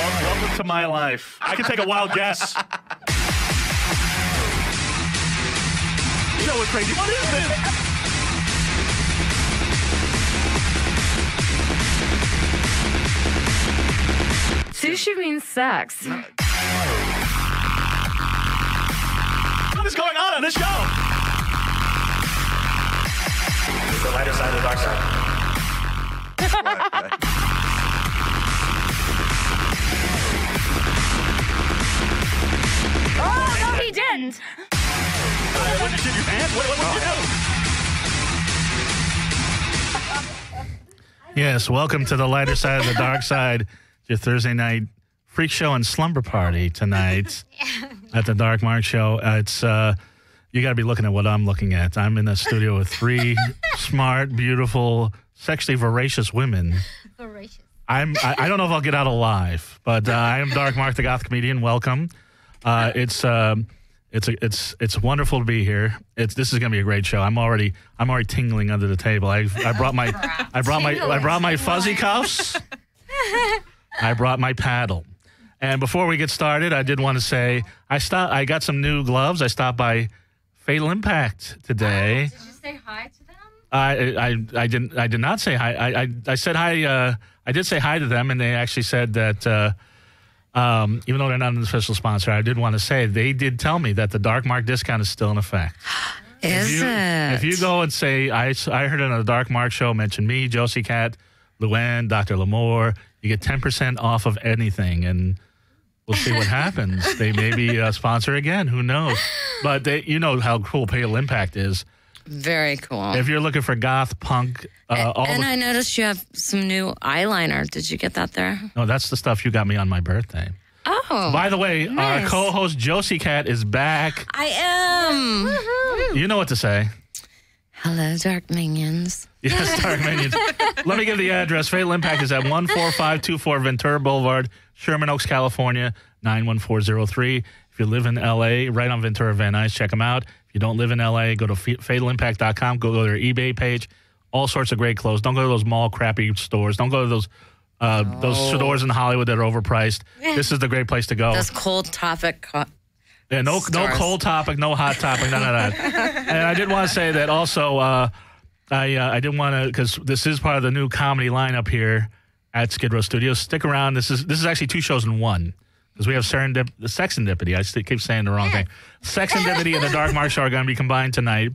Welcome to my life. I can take a wild guess. You know what's crazy? What is this? Sushi means sex. What is going on this show? It's the lighter side of the dark side. Oh, no, he didn't. What did you do, your pants? What did you do? Yes, welcome to the lighter side of the dark side. Your Thursday night freak show and slumber party tonight at the Dark Mark Show. It's you got to be looking at what I'm looking at. I'm in the studio with three smart, beautiful, sexually voracious women. Voracious. I don't know if I'll get out alive, but I am Dark Mark, the goth comedian. Welcome. It's wonderful to be here. This is going to be a great show. I'm already tingling under the table. I brought my fuzzy cuffs. I brought my paddle. And before we get started, I did want to say I got some new gloves. I stopped by Fatal Impact today. Did you say hi to them? I did not say hi. I said hi. I did say hi to them, and they actually said that even though they're not an official sponsor, I did want to say they did tell me that the Dark Mark discount is still in effect. Is it? If you go and say I heard it on the Dark Mark Show, mention me, Josi Cat, Luanne, Dr. Limor, you get 10% off of anything, and we'll see what happens. They may be a sponsor again. Who knows? But you know how cool Fatal Impact is. Very cool. If you're looking for goth, punk, I noticed you have some new eyeliner. Did you get that there? No, that's the stuff you got me on my birthday. Oh. By the way, nice. Our co-host Josi Cat is back. I am. Woo-hoo. You know what to say. Hello, Dark Minions. Yes, Dark Minions. Let me give the address. Fatal Impact is at 14524 Ventura Boulevard, Sherman Oaks, California, 91403. If you live in L.A., right on Ventura Van Nuys, check them out. If you don't live in L.A., go to fatalimpact.com. Go to their eBay page. All sorts of great clothes. Don't go to those mall crappy stores. Don't go to those stores in Hollywood that are overpriced. This is the great place to go. Those cold topic Yeah, no cold topic, no hot topic, none of that. And I did want to say that also, I didn't want to, because this is part of the new comedy lineup here at Skidrow Studios. Stick around. This is actually two shows in one, because we have Sexendipity. I keep saying the wrong thing. Sexendipity and the Dark Mark Show are going to be combined tonight.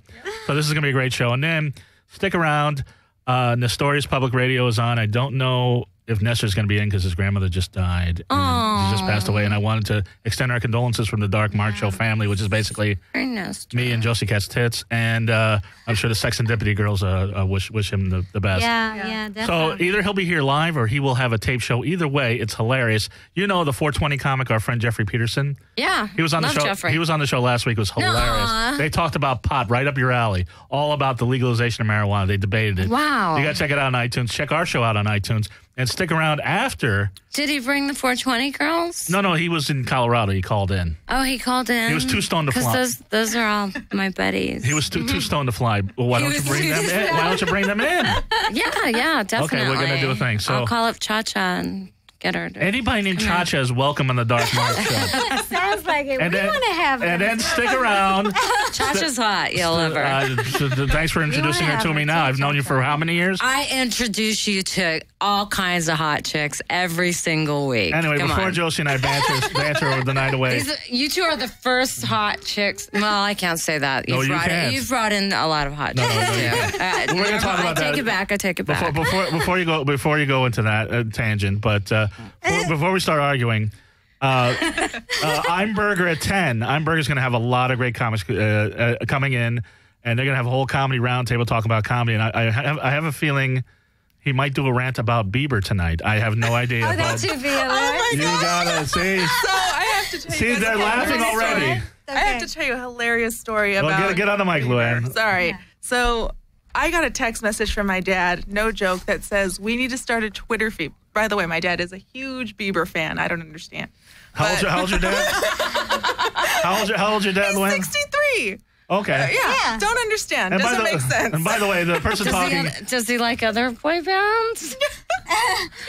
So this is going to be a great show. And then stick around. Nestorius Public Radio is on. I don't know if Nestor's going to be in because his grandmother just died. And he just passed away. And I wanted to extend our condolences from the Dark Mark Show family, which is basically me and Josie Cat's tits. And I'm sure the Sexendipity girls wish him the best. Yeah, definitely. So either he'll be here live or he will have a tape show. Either way, it's hilarious. You know the 420 comic, our friend Jeffrey Peterson? Yeah. He was on the show. Jeffrey. He was on the show last week. It was hilarious. Nuh-uh. They talked about pot, right up your alley. All about the legalization of marijuana. They debated it. Wow. You got to check it out on iTunes. Check our show out on iTunes. And stick around after. Did he bring the 420 girls? No, he was in Colorado. He called in. Oh, he called in? He was too stoned to fly. Because those are all my buddies. He was too stoned to fly. Well, why don't you bring them in? Why don't you bring them in? Yeah, definitely. Okay, we're going to do a thing. So I'll call up Cha-Cha and get her to anybody named Cha-Cha is welcome on the Dark Mark Show. Sounds like it. And we want to have And then stick around. Cha-Cha's hot. You'll love her. Thanks for introducing her to me now. I've known you for how many years? I introduce you to all kinds of hot chicks every single week. Anyway, Come before on. Josie and I banter the night away. You two are the first hot chicks. Well, I can't say that. No, you can't. You've brought in a lot of hot chicks. No, too. We're going to talk about that. I take it back. Before you go into that tangent, but before we start arguing, I'm Burger at 10. I'm Burger's going to have a lot of great comics coming in, and they're going to have a whole comedy roundtable talking about comedy. And I have a feeling he might do a rant about Bieber tonight. I have no idea. Oh, that's too violent. You gotta see. So I have to tell you. See, they're laughing already. Okay. I have to tell you a hilarious story about. Well, get on the mic, Luanne. Sorry. Yeah. So I got a text message from my dad, no joke, that says we need to start a Twitter feed. By the way, my dad is a huge Bieber fan. I don't understand. How old's your dad? How old's your dad, He's Luanne? 63. Okay. Yeah. Don't understand. Doesn't make sense. And by the way, the person talking. Does he like other boy bands? He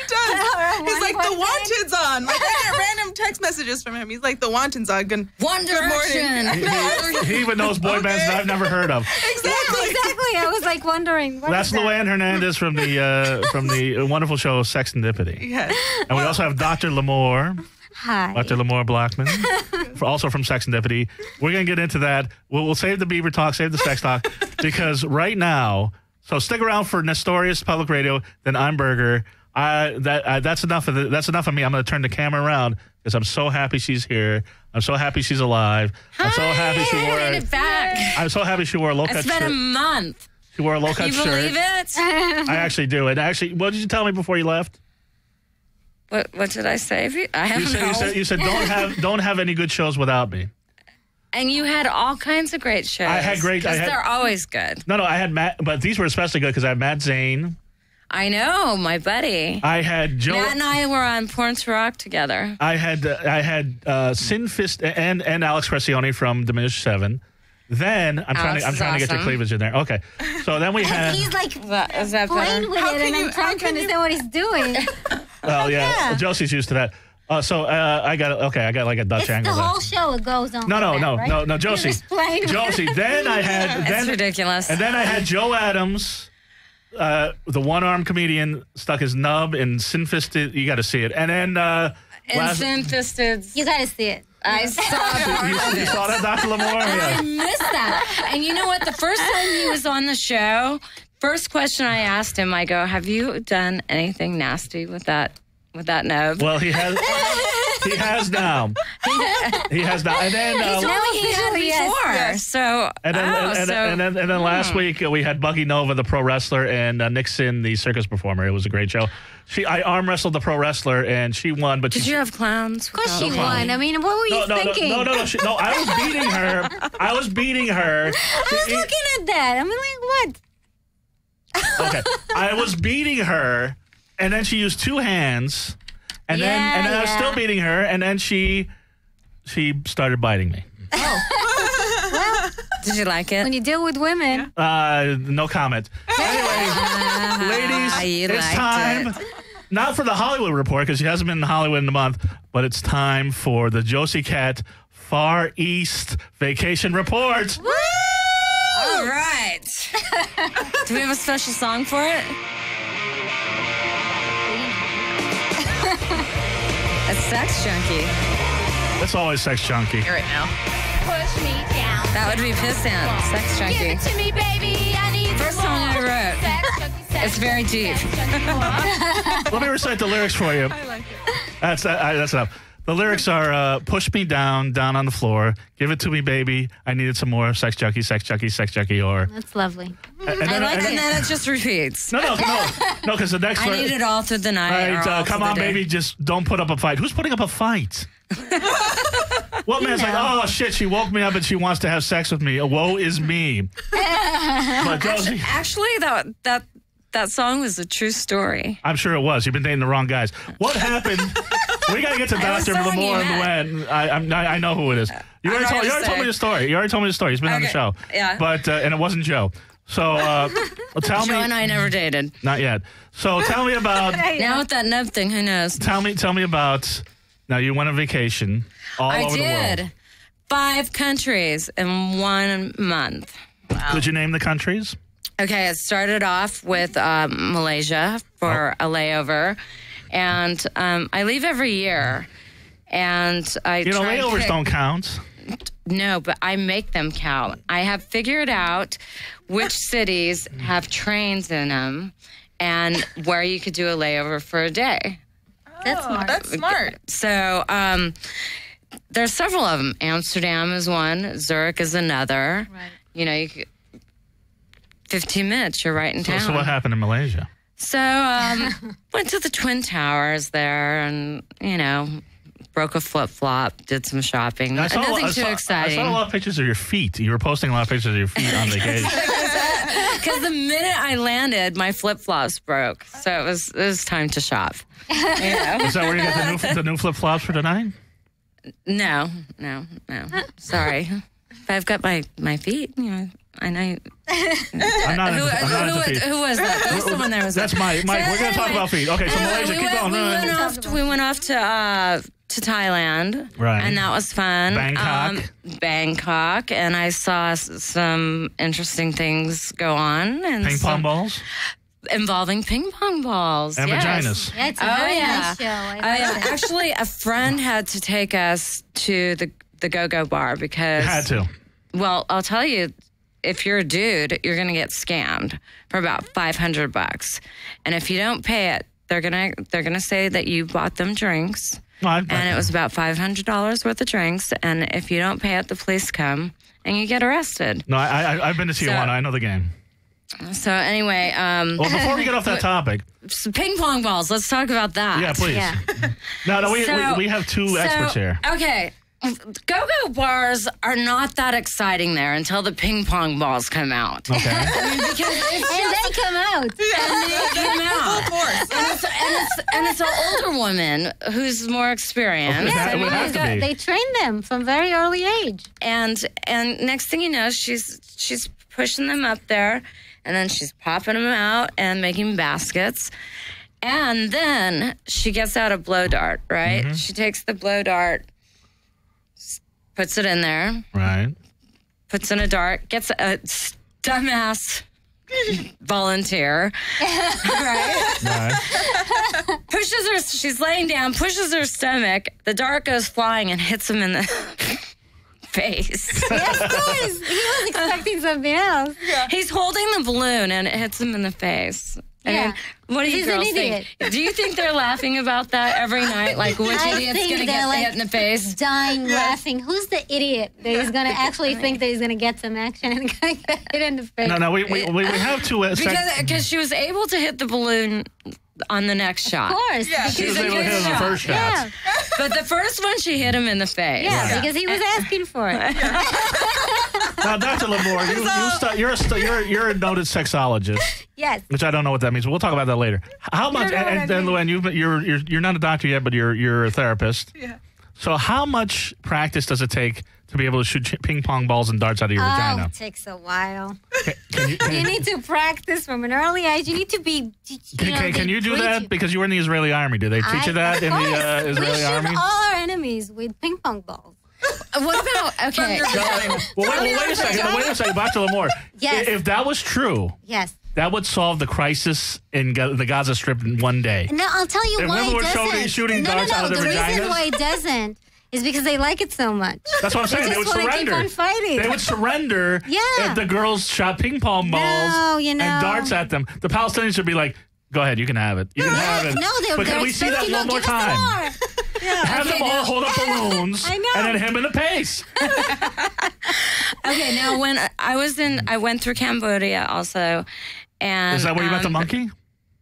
does. He's like, The Wanted's on. on. Like, I get random text messages from him. He's like the wanton zog. One Good morning. Direction. He even knows boy bands that I've never heard of. Exactly. Yeah, exactly. I was like wondering. What That's is that? Luanne Hernandez from the wonderful show Sexendipity. Yes. And we also have Dr. Limor. Hi. Dr. Limor Blockman, also from Sexendipity. We're going to get into that. We'll save the Bieber talk, save the sex talk, because right now, so stick around for Nestorius Public Radio, then I'm Burger. That's enough of that's enough of me. I'm going to turn the camera around because I'm so happy she's here. I'm so happy she's alive. I'm so happy she wore it back. I'm so happy she wore a low cut It's been a shirt. month. She wore a low cut You shirt. believe it? I actually do. And actually, what did you tell me before you left? What did I say? I don't know. You said don't have any good shows without me. And you had all kinds of great shows. I had great. Because they're always good. No, I had Matt, but these were especially good because I had Matt Zane. I know, my buddy. I had Joe. Matt and I were on Porn to Rock together. I had Sin Fist and Alex Pressione from Diminished Seven. Then I'm trying to get your cleavage in there. Okay, so then we had. He's like Is that playing better? with it, and I'm trying to understand what he's doing. Well, yeah, Josie's used to that. So I got like a Dutch It's angle. the there. whole show. It goes on. No, Josie. Josie. Then I had It's ridiculous. And then I had Joe Adams, the one-armed comedian, stuck his nub in Sin Fisted. You got to see it. And then Sin Fisted. You gotta see it. I saw part of you it. saw that, Dr. Limor? I Yeah. missed that. And you know what? The first time he was on the show, first question I asked him, I go, "Have you done anything nasty with that nub?" Well, he has. He has now. He has now. And then. He told me he had before. Yes. So, And then last week we had Buggy Nova, the pro wrestler, and Nixon, the circus performer. It was a great show. I arm wrestled the pro wrestler and she won. But did you have clowns? Of course she No won. I mean, what were you thinking? No. I was beating her. I was looking at that. I mean, like, what? Okay. I was beating her, and then she used two hands, and then I was still beating her, and then she started biting me. Did you like it? When you deal with women. No comment. Anyway, ladies, it's time. Not for the Hollywood report, because she hasn't been in Hollywood in a month, but it's time for the Josie Cat Far East Vacation Report. Woo! All right. Do we have a special song for it? A sex junkie. It's always sex junkie. Right now. Push me down. That would be pissant. Sex Give junkie. it to me, baby. I need First song I wrote. It's very deep. Let me recite the lyrics for you. I like it. That's enough. The lyrics are, push me down on the floor. Give it to me, baby. I needed some more. Sex junkie, or. That's lovely. And then it just repeats. No, because the next I one. need it all through the night. All right, come on, baby. Just don't put up a fight. Who's putting up a fight? What man's like, oh, shit, she woke me up and she wants to have sex with me. Woe is me. But Josie, Actually, that song was a true story. I'm sure it was. You've been dating the wrong guys. What happened? We got to get to Dr. someone Limor you and Luanne. I know who it is. You already told me the story. He's been on the Okay, show. yeah. But, and it wasn't Joe. So tell me. Joe and I never dated. Not yet. So tell me about. Now with that nub thing, who knows? Tell me about. Now you went on vacation all over the world. I did. 5 countries in 1 month. Wow. Could you name the countries? Okay, it started off with Malaysia for a layover, and I leave every year, and I layovers don't count. No, but I make them count. I have figured out which cities have trains in them and where you could do a layover for a day. That's smart. That's smart. So there's several of them. Amsterdam is one. Zurich is another. Right. You could, 15 minutes, you're right in town. So what happened in Malaysia? So went to the Twin Towers there and, broke a flip-flop, did some shopping. Nothing too exciting. I saw a lot of pictures of your feet. You were posting a lot of pictures of your feet on vacation. Because the minute I landed, my flip-flops broke. So it was time to shop. Is that where you got the new flip-flops for tonight? No. Sorry. If I've got my feet, I know. I'm not into feet. Who was that? There was someone there. That's Mike. Mike, we're going to talk about feet. Okay, so Malaysia, keep going. We went off to Thailand, right? And that was fun. Bangkok, and I saw some interesting things go on. And ping pong balls. Involving ping pong balls and vaginas. Yeah, it's a very nice show. Actually, a friend had to take us to the go-go bar because had to. Well, I'll tell you, if you're a dude, you're gonna get scammed for about $500, and if you don't pay it, they're gonna say that you bought them drinks, and it was about $500 worth of drinks, and if you don't pay it, the police come and you get arrested. No, I've been to Tijuana. I know the game. So anyway, well, before we get off that topic, ping pong balls. Let's talk about that. Yeah, please. Yeah. No, we have two experts here. Okay. Go-go bars are not that exciting there until the ping pong balls come out. Okay. They come out. And it's an older woman who's more experienced. Yeah, it would have to be. They train them from very early age. And next thing you know, she's pushing them up there, and then she's popping them out and making baskets. And then she gets out a blow dart, right? Mm-hmm. She takes the blow dart, puts it in there. Right. Puts in a dart, gets a dumbass volunteer. Right. Pushes her, she's laying down, pushes her stomach. The dart goes flying and hits him in the face. Yes, of course. He was expecting something else. Yeah. He's holding the balloon and it hits him in the face. I mean, what do you girls think? Do you think they're laughing about that every night? Like, which idiot's going to get hit in the face? Dying laughing. Who's the idiot that is going to actually think that he's going to get some action and get hit in the face? No, we have to... because she was able to hit the balloon on the next shot. Of course. Yeah. She was able to hit him in the first shot. Yeah. But the first one, she hit him in the face. Yeah, because he was asking for it. Now, Dr. Limor, you're a noted sexologist. Yes. Which I don't know what that means. We'll talk about that later. How much? And Luanne, you're not a doctor yet, but you're a therapist. Yeah. So how much practice does it take to be able to shoot ping pong balls and darts out of your vagina? It takes a while. You need to practice from an early age. You need to be. Can you do that? Because you were in the Israeli army. Do they teach you that in the Israeli army? We shoot all our enemies with ping pong balls. What about, okay. Wait a second, Dr. Limor. Yes. If that was true. Yes. That would solve the crisis in the Gaza Strip in one day. No, I'll tell you why it doesn't. Shooting darts out of their vaginas? The reason why it doesn't is because they like it so much. That's what I'm saying. They would surrender. Keep on fighting. They would surrender if the girls shot ping pong balls and darts at them. The Palestinians should be like, go ahead, you can have it. You can have it. No, but can we see that one more time? Have them all hold up balloons and then him in the face. Okay, now when I went through Cambodia also. And, is that where you met the monkey?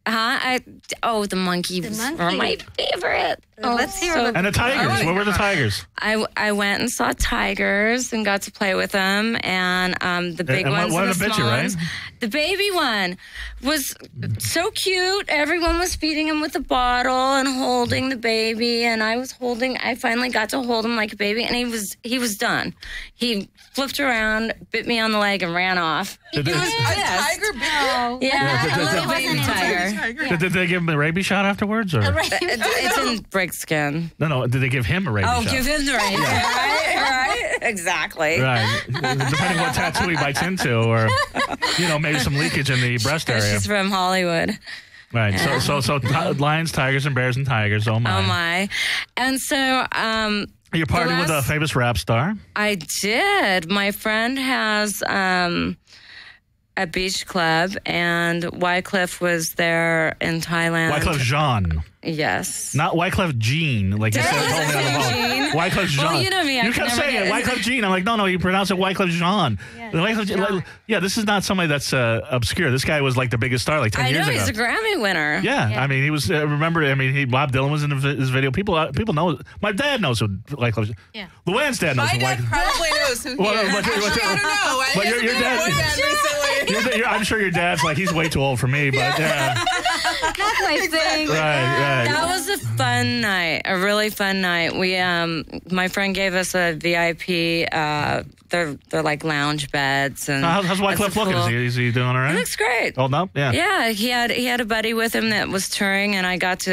The monkey was my favorite. Let's hear about And the tigers. Where were the tigers? I went and saw tigers and got to play with them. And the big ones and the small ones. Right? The baby one was so cute. Everyone was feeding him with a bottle and holding the baby. And I finally got to hold him like a baby. And he was done. He flipped around, bit me on the leg, and ran off. A tiger bit you? Yeah, a little baby tiger. Did they give him a rabies shot afterwards? Or? It didn't break skin. No. Did they give him a rabies shot? Oh, give him the rabies. Right. Exactly. Right. Depending what tattoo he bites into, or maybe some leakage in the breast area. She's from Hollywood. Right. Yeah. So lions, tigers, and bears and tigers. Oh my. Oh my. And so you partied with a famous rap star? I did. My friend has a beach club, and Wyclef was there in Thailand. Wyclef Jean. Yes. Not Wyclef Jean, like you said. Wyclef Jean. Well, you know me. You kept saying it, Wyclef Jean. I'm like, no, you pronounce it Wyclef Jean. Yeah, this is not somebody that's obscure. This guy was like the biggest star like 10 years ago. I know, he's a Grammy winner. Yeah. I mean, he was, Bob Dylan was in his video. People know, my dad knows who Wyclef Jean. Yeah. Luanne's dad knows who Wyclef Jean. My dad probably knows who he is. I don't know. But your dad, I'm sure your dad's like, he's way too old for me, but yeah. Not my thing. Right. That was a fun night, a really fun night. We, my friend gave us a VIP. They're like lounge beds, and How's Wyclef looking? Is he doing all right? He looks great. Holding up? Yeah. Yeah, he had a buddy with him that was touring, and they got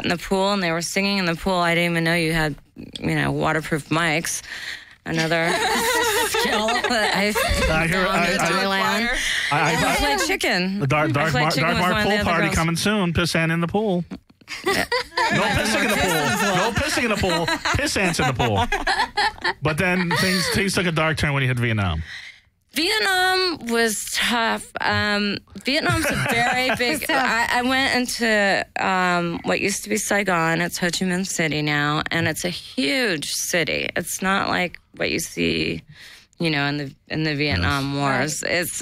in the pool and they were singing in the pool. I didn't even know you had, waterproof mics. Another skill that I played chicken. The Dark Mark pool party coming soon. Pissant in the pool. No pissing in the pool. No pissing in the pool. Piss ants in the pool. But then things took a dark turn when you hit Vietnam. Vietnam was tough. Vietnam's a very big. I went into what used to be Saigon. It's Ho Chi Minh City now, and it's a huge city. It's not like what you see, in the Vietnam Wars. It's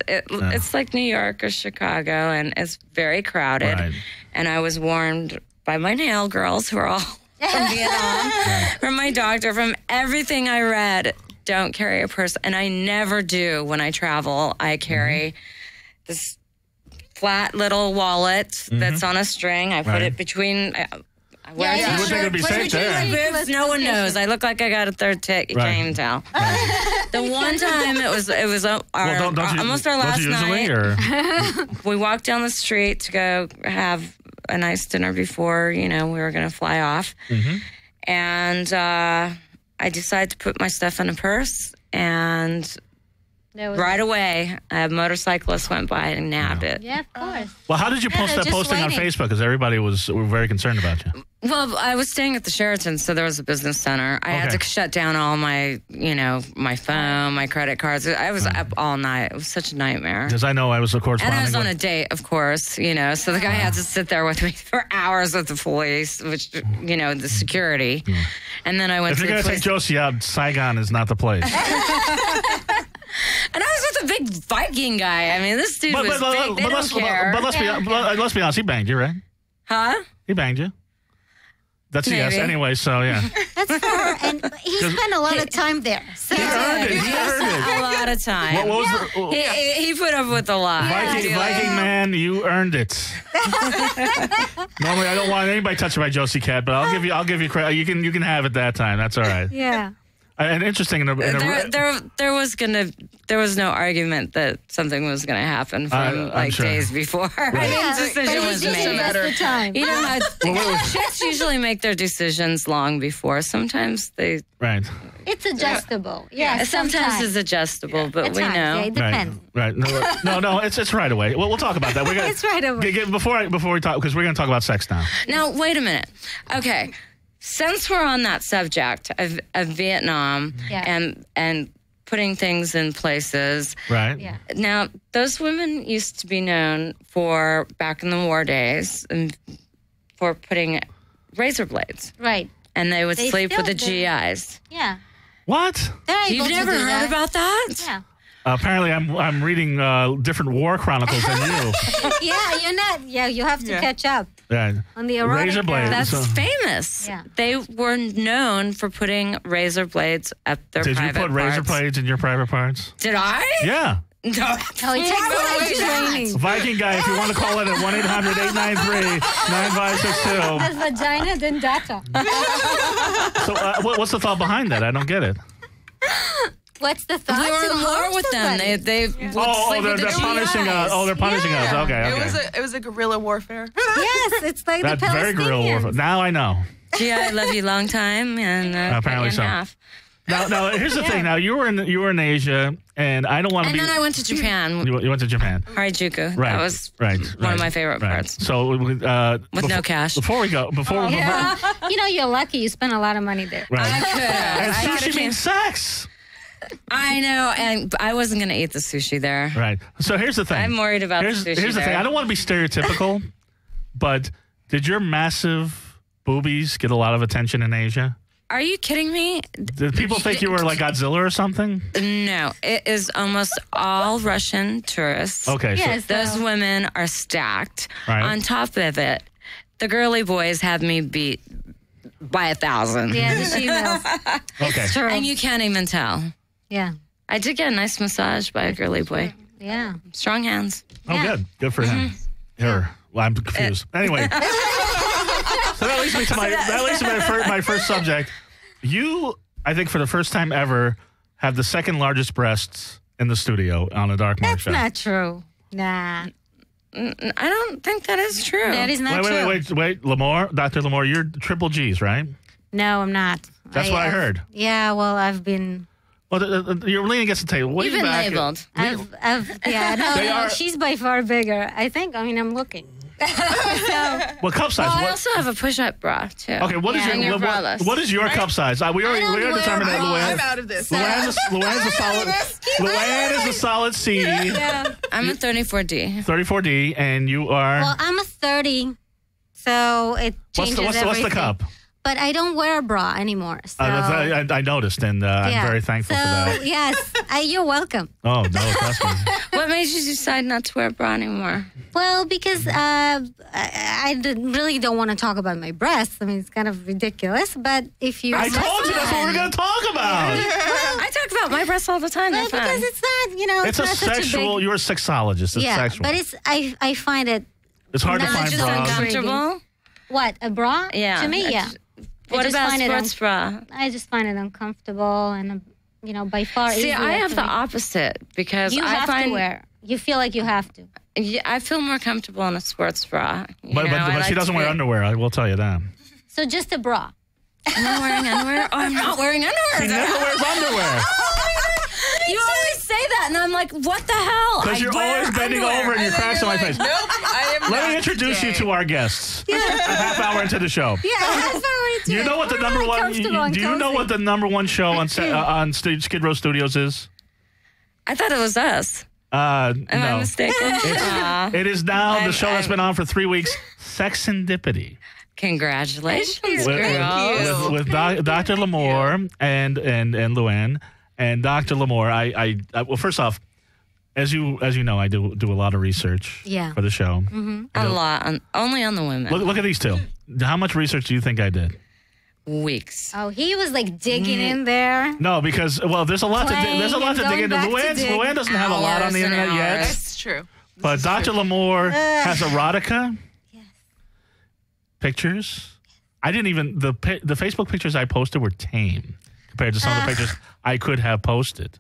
like New York or Chicago, and it's very crowded. Right. And I was warned by my nail girls, who are all from Vietnam, from my doctor, from everything I read. Don't carry a purse, and I never do when I travel. I carry this flat little wallet that's on a string. I put it between. You would think it would be safe there. Boobs, no one knows. I look like I got a third tit. You can't even tell. The one time it was almost our last night. We walked down the street to go have a nice dinner before we were going to fly off, and I decided to put my stuff in a purse, and right away, a motorcyclist went by and nabbed it. Yeah, of course. Well, how did you post that posting on Facebook? Because everybody were very concerned about you. Well, I was staying at the Sheraton, so there was a business center. I had to shut down all my, my phone, my credit cards. I was up all night. It was such a nightmare. Because I know I was corresponding. And I was on a date, of course, so the guy had to sit there with me for hours with the police, which, the security. Yeah. And then I went to the police. If you're going to take Josie out, Saigon is not the place. And I was with a big Viking guy. I mean, this dude was big. They don't care. But let's be honest, he banged you, right? Huh? He banged you. That's a yes anyway, so yeah. That's fair. And he spent a lot of time there. So. He earned it. A lot of time. What was he put up with a lot. Viking man, you earned it. Normally, I don't want anybody touched by Josie Cat, but I'll give you credit. You can have it that time. That's all right. Yeah. And interesting, there was no argument that something was going to happen from days before. Right. The decision was made. The time. Chicks usually make their decisions long before. Sometimes they. Right. It's adjustable. Yeah. Sometimes it's adjustable, but we know. Yeah, it depends. Right. No. It's right away. Well, we'll talk about that. It's right away. Before we talk, because we're going to talk about sex now. Now, wait a minute. Okay. Since we're on that subject of Vietnam and putting things in places, right? Yeah. Now, those women used to be known for, back in the war days, for putting razor blades. Right. And they would sleep with the GIs. Yeah. What? You've never heard about that? Yeah. Apparently, I'm reading different war chronicles than you. Yeah, you're not. Yeah, you have to catch up. Right. On the erotic. Razor blades. That's famous. Yeah. They were known for putting razor blades up their private parts. Did you put razor blades in your private parts? Did I? Yeah. No. It takes training. Viking guy, if you want to call it at 1-800-893-9562. Has vagina, then data. So what's the thought behind that? I don't get it. What's the thought? We were in war with them. They they're punishing us. Oh, they're punishing us. Okay. It was a guerrilla warfare. Yes, it's like that's the Palestinians. very guerrilla warfare. Now I know. Gee, I love you long time, and apparently so. Half. Now here's the thing. Now you were in Asia, and I don't want to be. And then I went to Japan. You went to Japan. Harajuku. Right. That was one of my favorite parts. So with no cash. Before you're lucky. You spent a lot of money there. Right. I could have. And sushi means sex. I know, and I wasn't going to eat the sushi there. Right. So here's the thing. I'm worried about the sushi Here's the thing. I don't want to be stereotypical, but did your massive boobies get a lot of attention in Asia? Are you kidding me? Did people think you were like Godzilla or something? No. It is almost all Russian tourists. Okay. Yes, those women are stacked. Right. On top of it, the girly boys have me beat by 1,000. Yeah, the females. Okay. True. And you can't even tell. Yeah. I did get a nice massage by a girly boy. Yeah. Strong hands. Oh, good for him. Her. Well, I'm confused. Anyway, so that leads me to my first subject. You, I think, for the first time ever, have the second largest breasts in the studio on a Dark Mark show. That's not true. Nah. I don't think that is true. That is not true. Wait, Limor, Dr. Limor, you're triple G's, right? No, I'm not. That's what I heard. Yeah, well, I've been... Well, you're leaning against the table. You've been labeled. She's by far bigger. I'm looking. What cup size? Well, I also have a push-up bra, too. Okay, what is your cup size? We already determined that I'm out of this. Luanne is a solid C. Yeah. I'm a 34D. 34D, and you are... Well, I'm a 30, so it changes everything. What's the cup? But I don't wear a bra anymore. So. I noticed, and I'm very thankful for that. Yes, you're welcome. Oh, no, trust me. What made you decide not to wear a bra anymore? Well, because I really don't want to talk about my breasts. I mean, it's kind of ridiculous. But if you... I told you that's what we're going to talk about. I talk about my breasts all the time. Well, because it's not, it's a sexual... You're a sexologist. It's sexual. But I find it... It's hard to find just bras. uncomfortable? What, a bra? Yeah. To me, yeah. What about sports bra? I just find it uncomfortable and, by far See, I have the opposite because you have to wear. You feel like you have to. Yeah, I feel more comfortable in a sports bra. But she doesn't wear underwear, I will tell you that. So just a bra. I'm not wearing underwear? Oh, I'm not wearing underwear. She never wears underwear. You always say that, and I'm like, what the hell? Because you're always bending over and you're cracks on my face. Nope, I am Let me introduce you to our guests. Yeah. A half hour into the show. Yeah, a half hour into You know what the number one? Do you know what the number one show on Skidrow Studios is? I thought it was us. Am I mistaken? It is now the show that's been on for 3 weeks. Sexendipity. Congratulations, with Dr. Limor and Luanne. And Dr. Limor, I well, first off, as you know, I do a lot of research for the show. Mm-hmm. A lot, only on the women. Look at these two. How much research do you think I did? Weeks. Oh, he was like digging in there. No, because there's a lot to dig into. Luanne doesn't have a lot on the internet yet. That's true. But Dr. Limor has erotica. Yes. Pictures. I didn't even the Facebook pictures I posted were tame compared to some of the pictures I could have posted.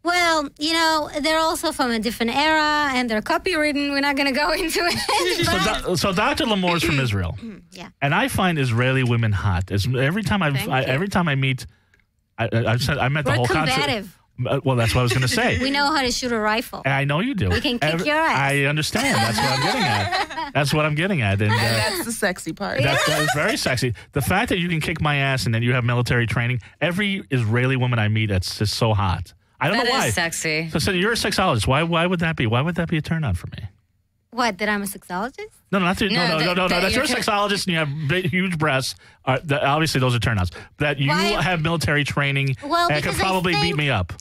Well, they're also from a different era, and they're copywritten. We're not going to go into it. So Dr. Limor's from Israel. Yeah. And I find Israeli women hot. Every time I meet, I met the whole combative. Well, that's what I was going to say. We know how to shoot a rifle. I know you do. We can kick your ass. I understand. That's what I'm getting at. That's what I'm getting at. And that's the sexy part. That is very sexy. The fact that you can kick my ass and then you have military training, every Israeli woman I meet, that's just so hot. I don't know why. That is sexy. So you're a sexologist. Why would that be? Why would that be a turn on for me? What, that I'm a sexologist? No. That you're a sexologist and you have huge breasts. Obviously, those are turn-ons. That you have military training and can probably beat me up.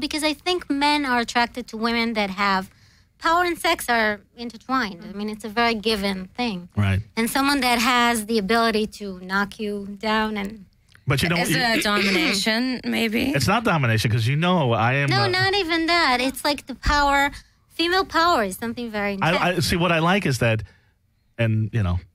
Because I think men are attracted to women that have power and sex are intertwined. I mean, it's a very given thing. Right. And someone that has the ability to knock you down and... But is it domination, maybe? It's not domination because I am... No, not even that. It's like the power... Female power is something very intense. I see, what I like is that, and,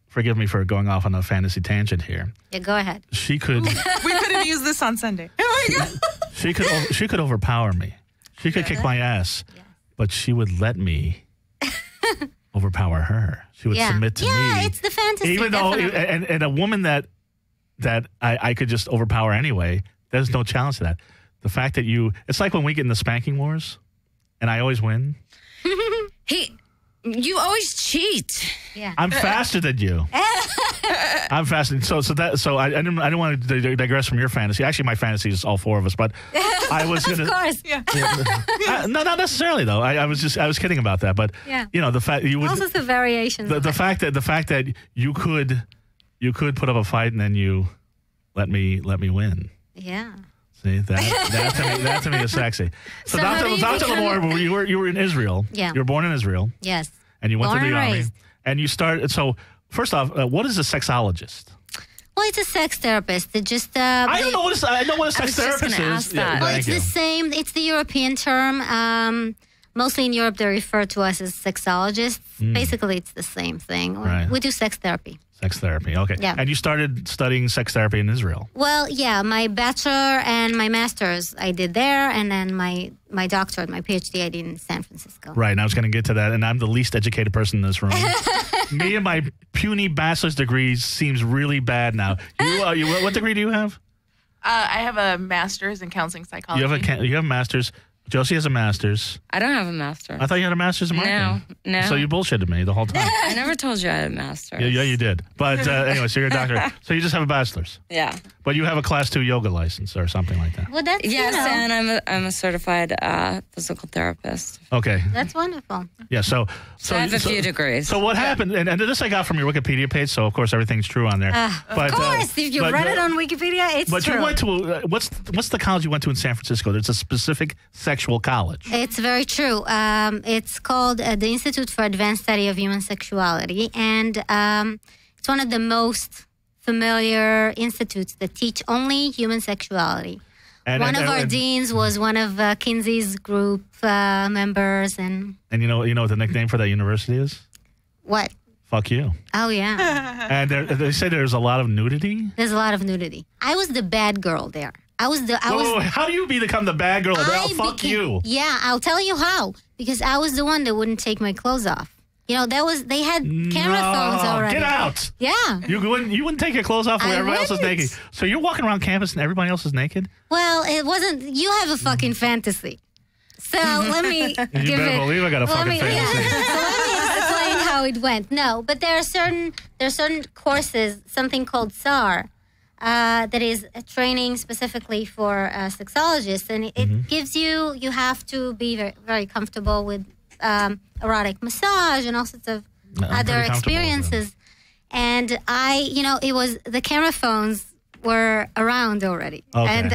forgive me for going off on a fantasy tangent here. Yeah, go ahead. She could... We could have used this on Sunday. Oh, my God. She could overpower me. She could kick my ass. Yes. But she would let me overpower her. She would submit to me. Yeah, it's the fantasy. Even though... And a woman that I could just overpower anyway, there's no challenge to that. The fact that it's like when we get in the spanking wars, and I always win. You always cheat. Yeah, I'm faster than you. I'm faster. So I didn't want to digress from your fantasy. Actually, my fantasy is all four of us, but I was going to. Of course. Yeah. No, not necessarily though. I was kidding about that, but the fact you would also the variations. The fact that you could put up a fight and then you let me win. Yeah. See, that to me is sexy. So Dr. Limor, you were in Israel. Yeah. You were born in Israel. Yes. And you went to the army. Raised. And you started. So first off, what is a sexologist? Well, it's a sex therapist. It just. I know what a sex therapist is. That. Yeah, well, it's the same. It's the European term. Mostly in Europe, they refer to us as sexologists. Basically, it's the same thing. Right. We do sex therapy. Sex therapy. Okay. Yeah. And you started studying sex therapy in Israel. Well, yeah, my bachelor and my master's I did there, and then my doctorate, my PhD, I did in San Francisco. Right. And I was going to get to that, and I'm the least educated person in this room. Me and my puny bachelor's degree seems really bad now. What degree do you have? I have a master's in counseling psychology. You have a master's. Josie has a master's. I don't have a master's. I thought you had a master's in marketing. No. So you bullshitted me the whole time. I never told you I had a master's. Yeah, you did. But anyway, so you're a doctor. So you just have a bachelor's. Yeah. But you have a class 2 yoga license or something like that. Well, that's, Yes, and I'm a certified physical therapist. Okay. that's wonderful. Yeah, so I have a few degrees. So what happened, and this I got from your Wikipedia page, so of course everything's true on there. Of course, if you read it on Wikipedia, it's but true. you went to, what's the college you went to in San Francisco? There's a specific sexual college. It's very true. It's called the Institute for Advanced Study of Human Sexuality, and it's one of the most familiar institutes that teach only human sexuality. One of our deans was one of Kinsey's group members, and you know what the nickname for that university is? what? Fuck you. Oh yeah. And they say there's a lot of nudity. There's a lot of nudity. I was the bad girl there. Wait, how do you become the bad girl? Fuck you. Yeah, I'll tell you how. Because I was the one that wouldn't take my clothes off. They had camera phones already. Get out. Yeah. You wouldn't take your clothes off when everybody else is naked. So you're walking around campus and everybody else is naked? Well, it wasn't. You have a fucking fantasy. So let me You better believe I got a fucking fantasy. So let me explain how it went. No, but there are certain courses, something called SAR, that is a training specifically for sexologists, and it gives you have to be very, very comfortable with erotic massage and all sorts of other experiences. And it was the camera phones were around already, and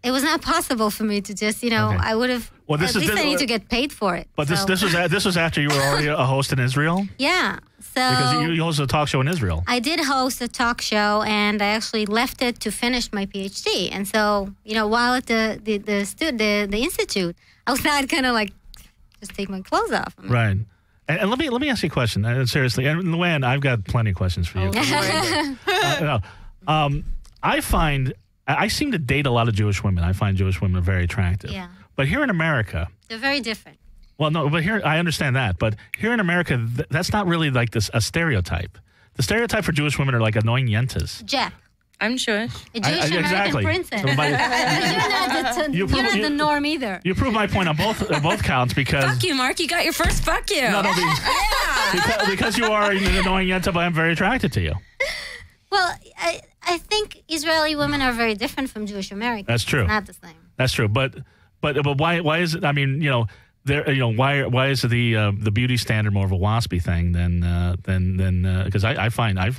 it was not possible for me to just, I would have. Well, at least I need to get paid for it. But this was after you were already a host in Israel? Yeah. So because you hosted a talk show in Israel. I did host a talk show, and I actually left it to finish my PhD. And so, while at the institute, I was not gonna just take my clothes off. Right. And let me ask you a question. Seriously, and Luanne, I've got plenty of questions for you. I seem to date a lot of Jewish women. I find Jewish women very attractive. Yeah. But here in America, they're very different. Well, no, but here I understand that. But here in America, that's not really like a stereotype. The stereotype for Jewish women are like annoying yentas. Jeff. I'm Jewish. A Jewish American princess. So you're not the norm either. You prove my point on both counts because. Fuck you, Mark. You got your first fuck you. No, because you are an annoying yenta, but I'm very attracted to you. Well, I think Israeli women are very different from Jewish Americans. That's true. It's not the same. That's true. But why is it? I mean, why is the beauty standard more of a waspy thing than because I find I've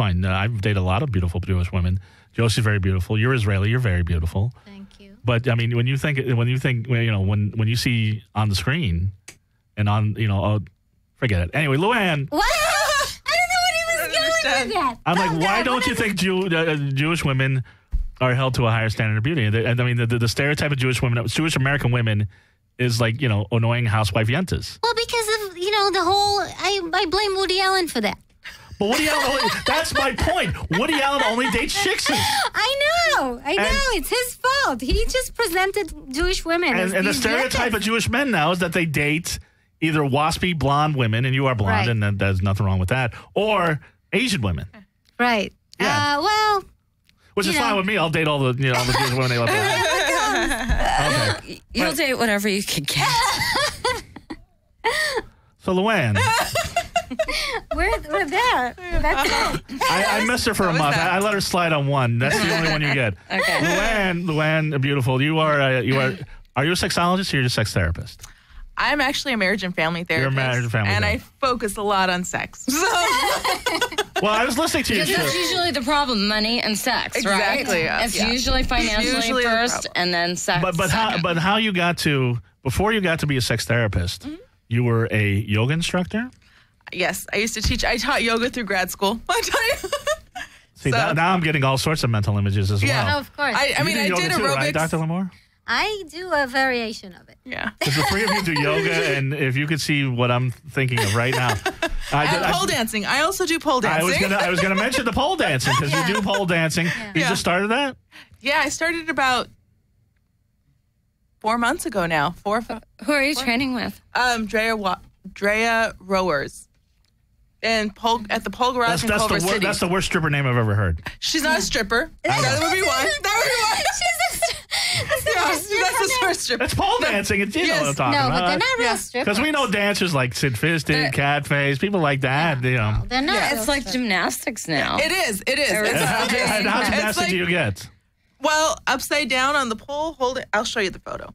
dated a lot of beautiful Jewish women. Josie's very beautiful. You're Israeli. You're very beautiful. Thank you. But I mean, when you see on the screen, and on forget it. Anyway, Luanne. What? I don't know what he was going with that. I'm like, why don't you think Jewish women are held to a higher standard of beauty? And I mean, the stereotype of Jewish women, Jewish American women, is like annoying housewife yentas. Well, because of the whole, I blame Woody Allen for that. But Woody Allen, that's my point. Woody Allen only dates chicks. I know. It's his fault. He just presented Jewish women as and the stereotype of Jewish men now is that they date either waspy blonde women, and you are blonde, right. and there's nothing wrong with that, or Asian women. Right. Yeah. Which is fine with me. I'll date all the Jewish women they love. Okay. You'll date whatever you can get. So Luanne. We're there. That's it. I missed her for a month. I let her slide on one. That's the only one you get. Okay. Luanne, beautiful. Are you a sexologist or you're a sex therapist? I'm actually a marriage and family therapist. You're a marriage and family therapist. I focus a lot on sex. Well, I was listening to you. Because that's usually the problem, money and sex, exactly, right? It's usually financially first and then sex. But how you got to, before you got to be a sex therapist, you were a yoga instructor? Yes, I used to teach. I taught yoga through grad school. See, now I'm getting all sorts of mental images as well. Oh, of course. I mean, I did yoga aerobics. Too, right, Dr. Limor? I do a variation of it. Yeah. Because the three of you do yoga, and if you could see what I'm thinking of right now. And pole dancing. I also do pole dancing. I was gonna mention the pole dancing because you do pole dancing. You just started that? Yeah, I started about 4 months ago now. Who are you training with? Drea Rowers. And at the Pole Garage in Culver City. That's the worst stripper name I've ever heard. She's not a stripper. That would be one. That's the first stripper. It's pole dancing. It's you know what I'm talking No, about. but they're not real strippers. Because we know dancers like Sid Fisted, Catface, people like that. You know. They're not. Yeah, real It's like strippers. gymnastics now. It is. And how gymnastic do you get? Well, upside down on the pole, hold it. I'll show you the photo.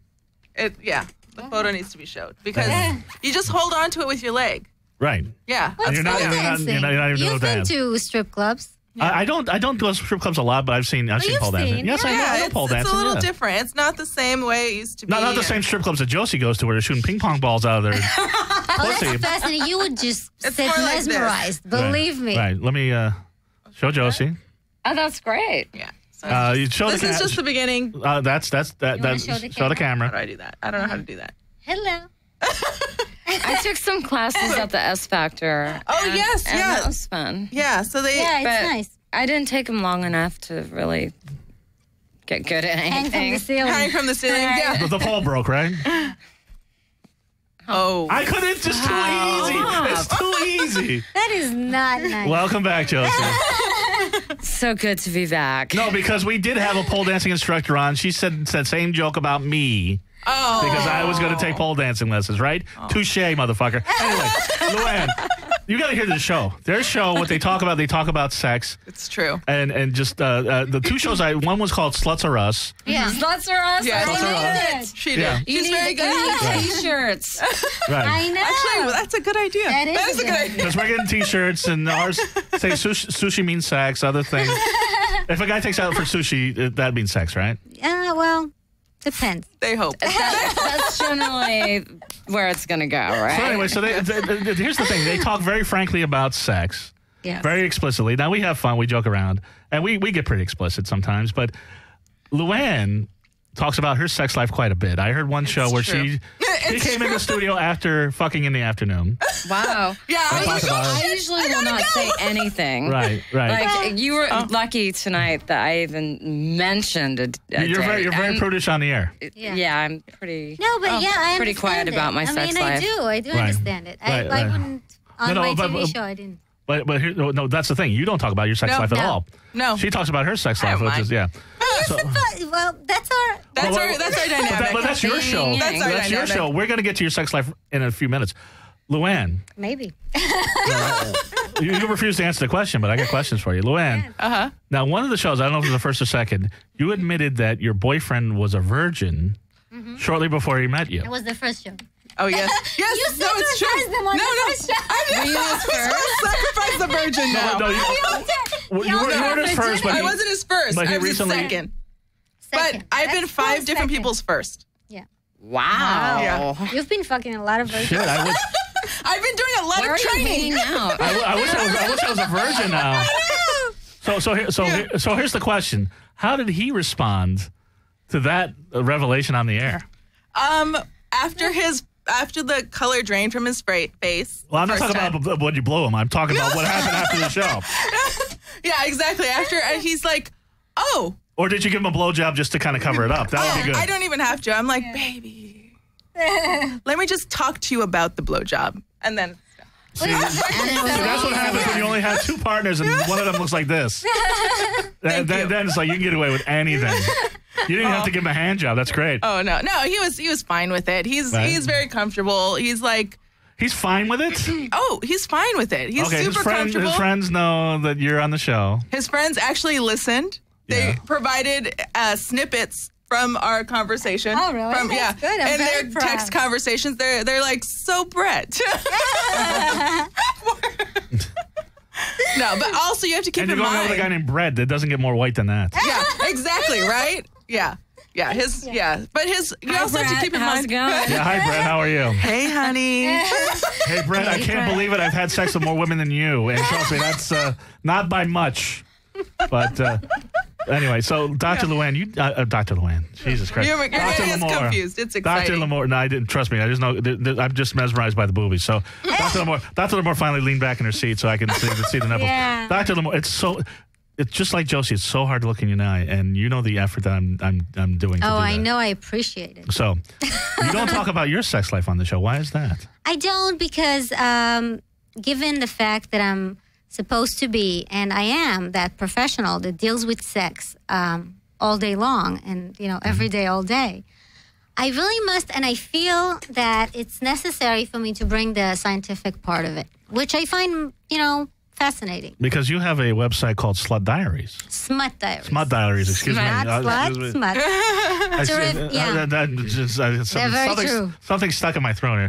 The photo needs to be showed because you just hold on to it with your leg. Right. Yeah. What's You're not pole dancing? even doing You've been dance. to strip clubs. I don't go to strip clubs a lot, but I've seen you've pole dancing. seen, Yes, I know pole it's dancing. a little different. It's not the same way it used to be. Not the same strip clubs that Josie goes to where they're shooting ping pong balls out of their pussy. That's fascinating. You would just It's sit more like this. mesmerized. Believe me. Right. Let me show Josie. Oh, that's great. Yeah. So You show this the is just the beginning. that's show the show the How do camera. I do that? I don't know how to do that. Hello. I took some classes at the S Factor. Oh, and- yes, and yes. that was fun. Yeah. So they. Yeah, it's But nice. I didn't take them long enough to really get good at Hang from the anything. ceiling. Hang from the ceiling. Yeah. The pole broke, right? Oh. I couldn't. It's just too easy. It's too easy. That is not nice. Welcome back, Josie. So good to be back. No, because we did have a pole dancing instructor on. She said same joke about me. Oh. Because I was going to take pole dancing lessons, right? Touche, motherfucker. Anyway, Luanne, you got to hear the show. Their show, what they talk about sex. It's true. And just the two shows, one was called Sluts Are Us. Yeah. Sluts are us. Yeah. Sluts Are Us. She did. Yeah. You She's need very good. T-shirts. Right. I know. Actually, that's a good idea. That is a good idea. Because we're getting T-shirts, and ours say sushi means sex, other things. If a guy takes out for sushi, that means sex, right? Well, depends. They hope. That's generally where it's going to go, right? So anyway, here's the thing. They talk very frankly about sex. Yeah. Very explicitly. Now, we have fun. We joke around. And we get pretty explicit sometimes. But Luanne talks about her sex life quite a bit. I heard one show where true. she came in the studio after fucking in the afternoon. Wow. Yeah. I was like, I usually will not say anything. Right. Like you were lucky tonight that I even mentioned a You're date. very And- prudish on the air. Yeah, I'm pretty. No, but I pretty understand quiet it. about my sex life. I do Right. understand it. I Right. wouldn't, on No, my but- TV show, I didn't. But here, no, that's the thing. You don't talk about your sex life at No. all. No. She talks about her sex I life, don't which is, yeah. Well, that's our... That's Well, our dynamic. But that's your show. That's our That's your dynamic. show. We're going to get to your sex life in a few minutes. Luanne, Maybe. you refuse to answer the question, but I got questions for you. Luanne, now one of the shows, I don't know if it was the first or second, you admitted that your boyfriend was a virgin shortly before he met you. It was the first show. Oh, yes. Yes. You no, it's true. sacrificed them on the first show. Were you his first? Sacrifice the virgin now. No, you weren't his first, but I wasn't his first. but he I was recently- his second. Second. But I've been That's 5 still different second. people's first. Yeah. Wow. Yeah. You've been fucking a lot of virgins. shit, I wish I've been doing a lot Where of are you training. hanging out? I wish I was a virgin now. So here's the question: how did he respond to that revelation on the air? After the color drained from his face. Well, I'm not first talking time. about when you blew him. I'm talking about what happened after the show. Yeah, exactly. After he's like, oh. Or did you give him a blowjob just to kind of cover it up? That would be good. I don't even have to. I'm like, baby, let me just talk to you about the blowjob, and then. See, that's what happens when you only have 2 partners and one of them looks like this. Then it's like you can get away with anything. You didn't have to give him a hand job. That's great. Oh no, he was fine with it. He's very comfortable. He's like, He's fine with it? he's fine with it. He's Okay, super comfortable. his friends know that you're on the show. His friends actually listened. They Yeah. provided snippets from our conversation. Oh, really? From, That's good. I'm and very their proud. text conversations. They're like, so Brett. No, but also you have to keep And in you're going mind. out with a guy named Brett that doesn't get more white than that. Yeah, exactly, right? Yeah. Yeah, but you also have to keep in How's mind. it going? Yeah, hi, Brett. How are you? Hey, honey. Hey, Brett, I can't believe it. I've had sex with more women than you. And trust me, that's not by much. But Anyway, so Dr. Luanne, Dr. Luanne, Jesus Christ. You're getting us confused. It's exciting. Dr. Limor, no, I didn't. Trust me. I just know. I'm just mesmerized by the boobies. So Dr. Limor finally leaned back in her seat so I can see the nipples. Yeah. Dr. Limor, it's just like Josie. It's so hard to look in your eye, and you know the effort that I'm doing. I know. I appreciate it. So you don't talk about your sex life on the show. Why is that? I don't because given the fact that I'm supposed to be, and I am, that professional that deals with sex all day long and, every day, all day, I really must, and I feel that it's necessary for me to bring the scientific part of it, which I find, fascinating. Because you have a website called Slut Diaries. Smut Diaries. Smut Diaries, excuse me. Not slut, smut. They're very true. Something stuck in my throat here.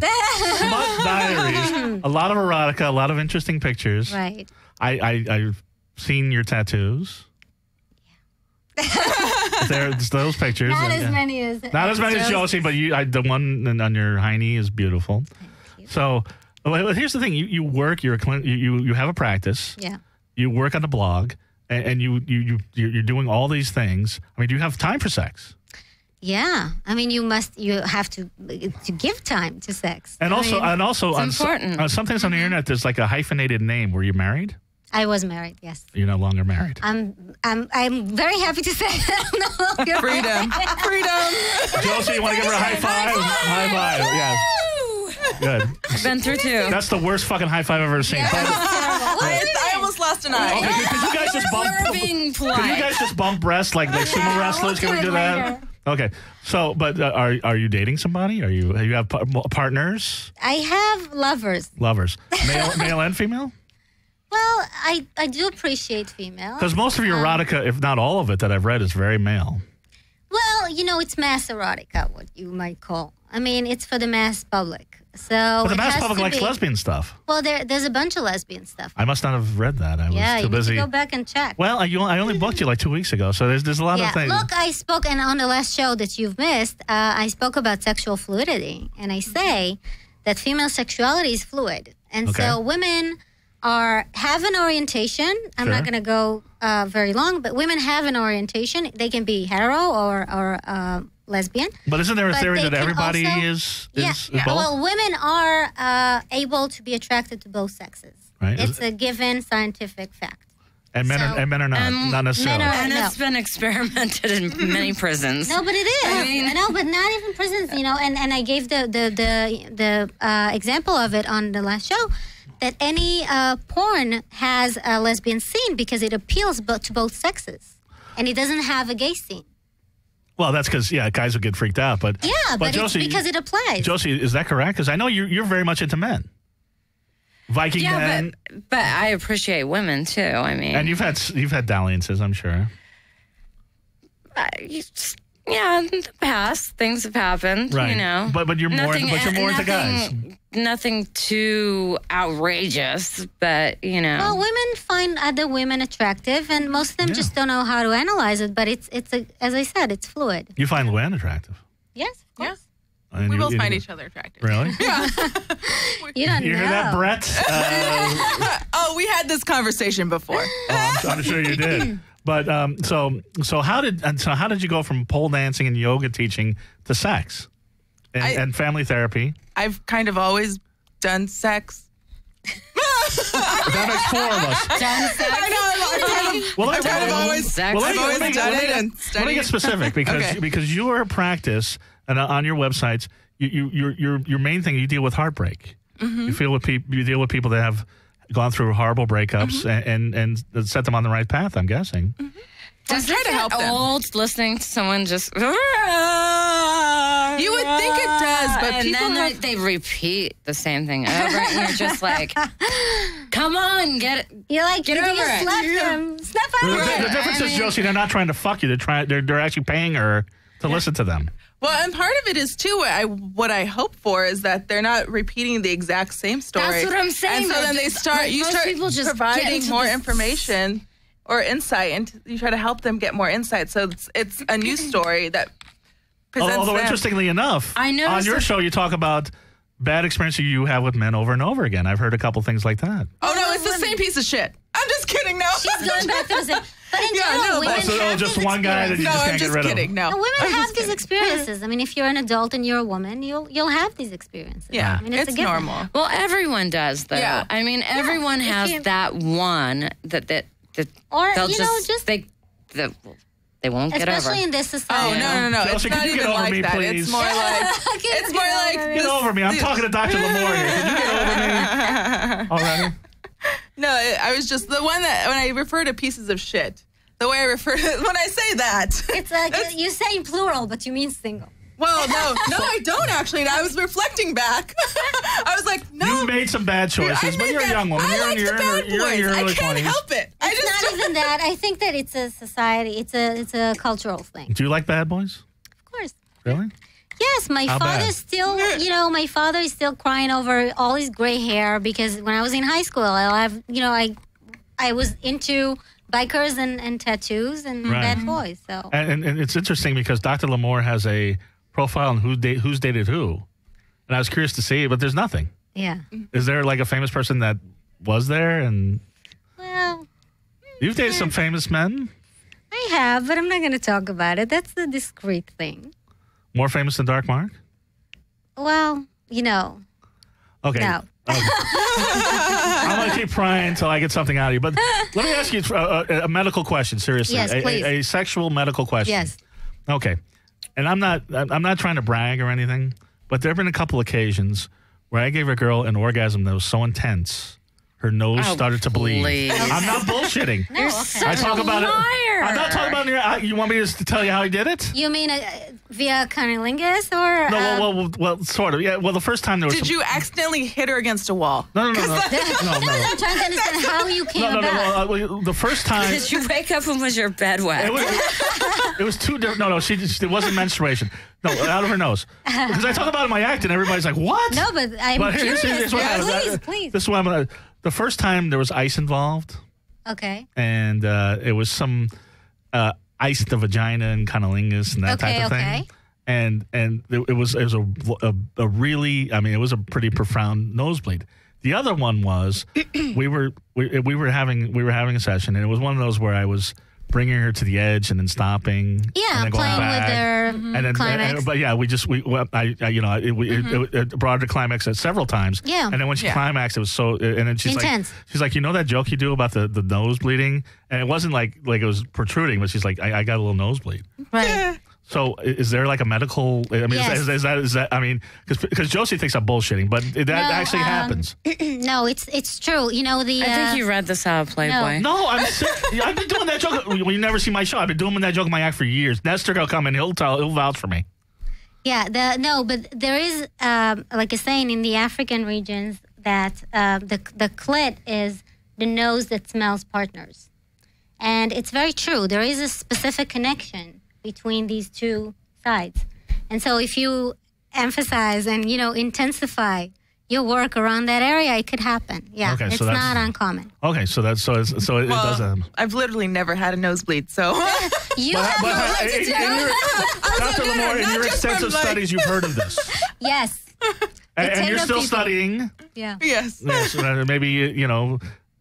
Smut Diaries. A lot of erotica, a lot of interesting pictures. Right. I've seen your tattoos. There's those pictures. Not as many as Josie, but the one on your hiney is beautiful. Thank you. So, well, here's the thing: you work. You have a practice. Yeah. You work on the blog, and you're doing all these things. I mean, do you have time for sex? Yeah, I mean, you have to give time to sex. And also on important. some things on the internet, there's like a hyphenated name. Were you married? I was married. Yes. You're no longer married. I'm very happy to say that I'm no longer Freedom. Josie, you want to give her a high five? High five. Yes. Good. I've been through two. That's the worst fucking high five I've ever seen. I almost lost an eye. Okay, could you guys just bump? Being Could you polite. guys just bump breasts like sumo wrestlers? Can we do that? Okay. So, but are you dating somebody? You have partners? I have lovers. Lovers, male and female? Well, I do appreciate female. Because most of your erotica, if not all of it that I've read, is very male. Well, it's mass erotica, what you might call. I mean, it's for the mass public. So But the it mass has public to likes be- lesbian stuff. Well, there's a bunch of lesbian stuff. I must not have read that. I was You too busy. need to go back and check. Well, I only booked you like 2 weeks ago, so there's a lot of things. Look, I spoke, and on the last show that you've missed, I spoke about sexual fluidity, and I say that female sexuality is fluid, and Okay. so women have an orientation. I'm Sure. not going to go very long, but women have an orientation. They can be hetero or lesbian. But isn't there a But theory they that can everybody also- is Yeah. both? Well, women are able to be attracted to both sexes. Right. It's a given scientific fact. and men are not necessarily. men are- And No. it's been experimented in many prisons. No, but it is. No, but not even prisons. And I gave the example of it on the last show. That any porn has a lesbian scene because it appeals to both sexes, and it doesn't have a gay scene. Well, that's because guys will get freaked out. But Yeah, but Josie, it's because it applies. Josie, is that correct? Because I know you're very much into men, Viking men, but I appreciate women too. I mean, and you've had dalliances, I'm sure. in the past things have happened. Right. But you're more into guys. Nothing too outrageous, but Well, women find other women attractive, and most of them just don't know how to analyze it. But it's as I said, it's fluid. You find Luanne attractive. Yes, of course. And We you- both you- find each other attractive. Really? You don't You know. hear that, Brett? Oh, we had this conversation before. I'm sure you did. But so how did you go from pole dancing and yoga teaching to sex and family therapy? I've kind of always done sex. That makes 4 of us. I know. Well, I've kind of always Sex. Well, I've always done it and let me studied. get specific because your practice and on your websites, your main thing, you deal with heartbreak. Mm-hmm. You deal with people that have gone through horrible breakups and set them on the right path, I'm guessing. Mm-hmm. Does try it to help get them. old listening to someone just? You You would think it does, but and people then have- they repeat the same thing over, and you're just like, "Come on, get it." You're like, Get you over just it. left them. Step The, over the it. difference is, Josie, they're not trying to fuck you. They're actually paying her to listen to them. Well, and part of it is too. What I hope for is that they're not repeating the exact same story. That's what I'm saying, And so though. then they start. Like, You most start people just get providing into more this- information or insight, and you try to help them get more insight. So it's a new story that presents Although, them. interestingly enough, I noticed on your that- show, you talk about bad experiences you have with men over and over again. I've heard a couple things like that. Oh no, it's the same piece of shit. I'm just kidding. No, She's going back to the same. But in general, women have just these one guy that you No, just I'm can't just get rid kidding. of. No, women I'm have just these kidding. experiences. I mean, if you're an adult and you're a woman, you'll have these experiences. Yeah, I mean, it's a given. normal. Well, everyone does, though. Yeah. I mean, everyone if has you- that one that Or, they'll you know, just they won't get over. especially in this Oh, society. no. Chelsea, It's can not you even get over like me, that. please? It's more like... It's more like... Get over me. I'm talking to Dr. Limor here. Can you get over me already? No, I was just... The one that... When I refer to pieces of shit, the way I refer to... When I say that... It's like you say plural, but you mean single. Well, no, I don't actually. And I was reflecting back. I was like, no. You made some bad choices, but you're a young woman. I You're like in the bad your boys. early I can't 20s. help it. I It's just not even that. I think that it's a society. It's a cultural thing. Do you like bad boys? Of course. Really? Yes, my How father bad? still, my father is still crying over all his gray hair because when I was in high school, I was into bikers and tattoos and Right. bad boys. So And it's interesting because Dr. Limor has a profile on who's dated who. And I was curious to see, but there's nothing. yeah. Is there like a famous person that was there? And Well, you've dated some famous men? I have, but I'm not going to talk about it. That's the discreet thing. More famous than Dark Mark? Well, Okay. no. I'm going to keep prying until I get something out of you. But let me ask you a medical question, seriously. Yes, please. A sexual medical question. Yes. Okay. And I'm not trying to brag or anything, but there have been a couple occasions where I gave a girl an orgasm that was so intense, her nose started to bleed. please. I'm not bullshitting. No, okay. I talk about it. liar. I'm not talking about it. You want me to tell you how I did it? You mean via cunnilingus or? No, well, sort of. Yeah. Well, the first time there was. Did you accidentally hit her against a wall? No. I'm trying to understand how you came about. Well, the first time. Did you wake up and was your bed wet? It was two different. No. It wasn't menstruation. No, out of her nose. Because I talk about it in my act, and everybody's like, "What?" No, but I'm curious. Here's what happened. Please. This is what I'm gonna. The first time there was ice involved, Okay. and it was some ice in the vagina and cunnilingus and that type of thing. Okay. And it was a really, I mean, it was a pretty profound nosebleed. The other one was we were having a session, and it was one of those where I was bringing her to the edge and then stopping. Yeah, and then going playing back. with their And then, climax. but yeah, it brought her to climax several times. Yeah. And then when she Yeah. climaxed, it was so, and then she's Intense. like, you know that joke you do about the nose bleeding? And it wasn't like it was protruding, but she's like, I got a little nosebleed. Right. So is there like a medical, I mean, Yes. is that, I mean, because Josie thinks I'm bullshitting, but that actually happens. No, it's true. I think you read this out of Playboy. No, I've been doing that joke. Well, you never see my show. I've been doing that joke in my act for years. Nestor will come in. He'll vouch for me. Yeah, but there is like a saying in the African regions that the clit is the nose that smells partners, and it's very true. There is a specific connection between these two sides, and so if you emphasize and intensify your work around that area, it could happen. Yeah, Okay, so it's that's- not uncommon. Okay, so it does happen. I've literally never had a nosebleed, so You have no right to do it. Dr. Limor, in not your just from, extensive like- studies, you've heard of this, Yes. and you're Potato still people. studying. Yeah. yes. Yes, maybe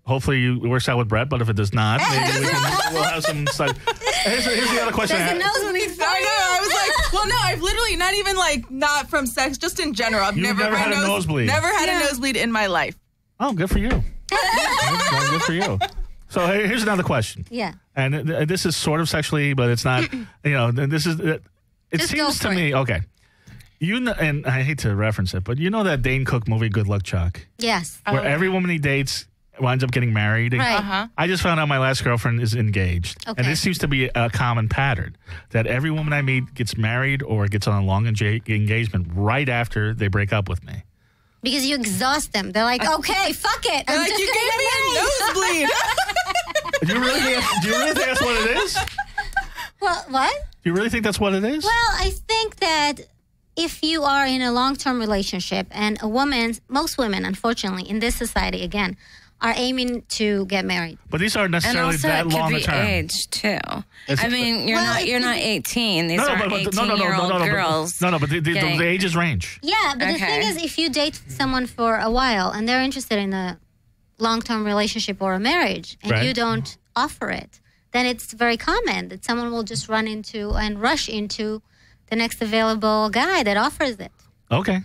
hopefully it works out with Brett, but if it does not, maybe we'll have some study. Here's the other question. There's a nosebleed for I you. know. I was like, well, no, I've literally not even not from sex, just in general. I've You've never had a nosebleed. Never had a nosebleed in my life. Oh, good for you. Good for you. So here's another question. Yeah. And this is sort of sexually, but it's not. This is. It Just go seems to for me okay. And I hate to reference it, but you know that Dane Cook movie, Good Luck Chuck, Yes. where every woman he dates winds up getting married. Right. Uh-huh. I just found out my last girlfriend is engaged, Okay. and this seems to be a common pattern that every woman I meet gets married or gets on a long engagement right after they break up with me. Because you exhaust them. They're like, okay, fuck it. They're I'm like, just you gonna gave me get a married." nosebleed. Do you really think that's what it is? Well, what? Do you really think that's what it is? Well, I think that if you are in a long-term relationship and most women, unfortunately, in this society, again, are aiming to get married. But these aren't And necessarily also, that it long could be term. age too. It's- I mean, you're not 18. These are 18-year-old girls. But the getting- ages range. Yeah, but the Okay. thing is, if you date someone for a while and they're interested in a long-term relationship or a marriage, and Right. you don't offer it, then it's very common that someone will just rush into the next available guy that offers it. Okay.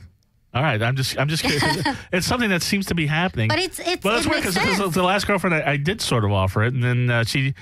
All right. I'm just curious. It's something that seems to be happening. But it's weird because the last girlfriend I did sort of offer it, and then she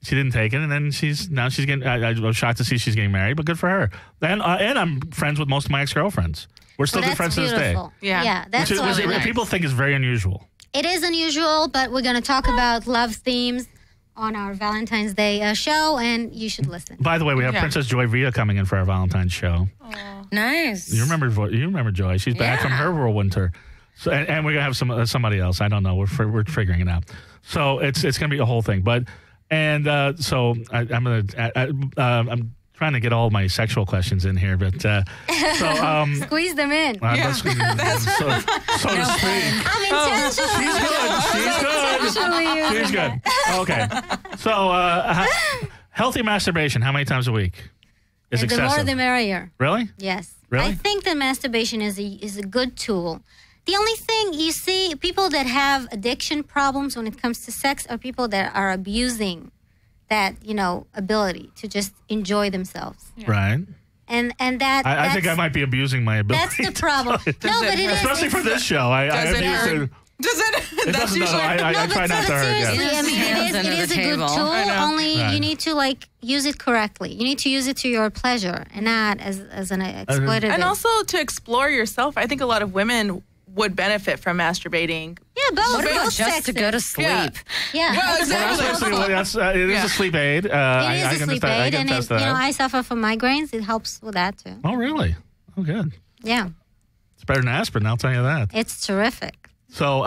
didn't take it, and then she's getting. I was shocked to see she's getting married, but good for her. And I'm friends with most of my ex-girlfriends. We're still good friends to this day. Yeah. That's which nice. People think is very unusual. It is unusual, but we're going to talk about love themes on our Valentine's Day show, and you should listen. By the way, we have Princess Joy Villa coming in for our Valentine's show. Aww. Nice. You remember Joy? She's back from her whirlwind tour. So, and we're gonna have somebody else. I don't know. We're figuring it out. So it's gonna be a whole thing. But so I'm trying to get all my sexual questions in here, but squeeze them in. So to speak. I'm intentional. She's good. Okay. So healthy masturbation. How many times a week is excessive? The more, the merrier. Really? Yes. Really? I think that masturbation is a good tool. The only thing you see, people that have addiction problems when it comes to sex are people that are abusing that, ability to just enjoy themselves. Yeah. Right. And that I think I might be abusing my ability. That's the problem. But it is. Especially for this show. Does it? It doesn't. I try not to hurt. Seriously, Yeah. I mean, it is a good tool. Only you need to use it correctly. You need to use it to your pleasure and not as an exploitative. And also to explore yourself. I think a lot of women would benefit from masturbating. Yeah, both. What about just to go to sleep? Yeah. Well, exactly. It is a sleep aid. It is a sleep aid, and I suffer from migraines. It helps with that too. Oh, really? Oh, good. Yeah. It's better than aspirin. I'll tell you that. It's terrific. So,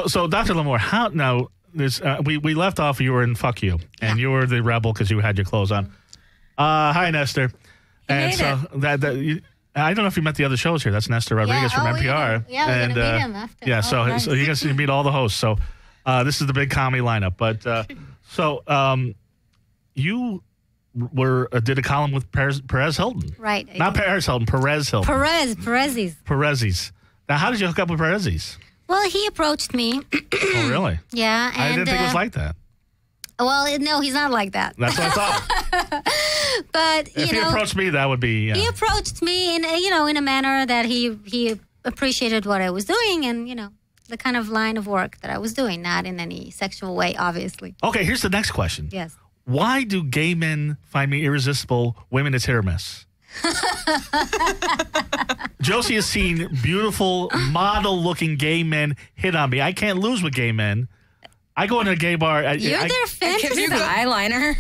so Dr. Limor, how now? We left off. You were in Fuck You, and you were the rebel because you had your clothes on. Hi, Nestor. And so I don't know if you met the other shows here. That's Nestor Rodriguez from NPR. We're going to meet him after. Yeah, so you get to meet all the hosts. So this is the big comedy lineup. But you did a column with Perez Hilton. Right. Not Perez Hilton, Perez Hilton. Perez's. Now, how did you hook up with Perez's? Well, he approached me. Oh, really? Yeah. And, I didn't think it was like that. Well, no, he's not like that. That's what I thought. But if he approached me, that would be. He approached me in a manner that he appreciated what I was doing, and the kind of line of work that I was doing, not in any sexual way, obviously. Okay, here's the next question. Yes. Why do gay men find me irresistible? Women, it's hit or miss. Josie has seen beautiful, model-looking gay men hit on me. I can't lose with gay men. I go into a gay bar. You're their fantasy. Give you the eyeliner.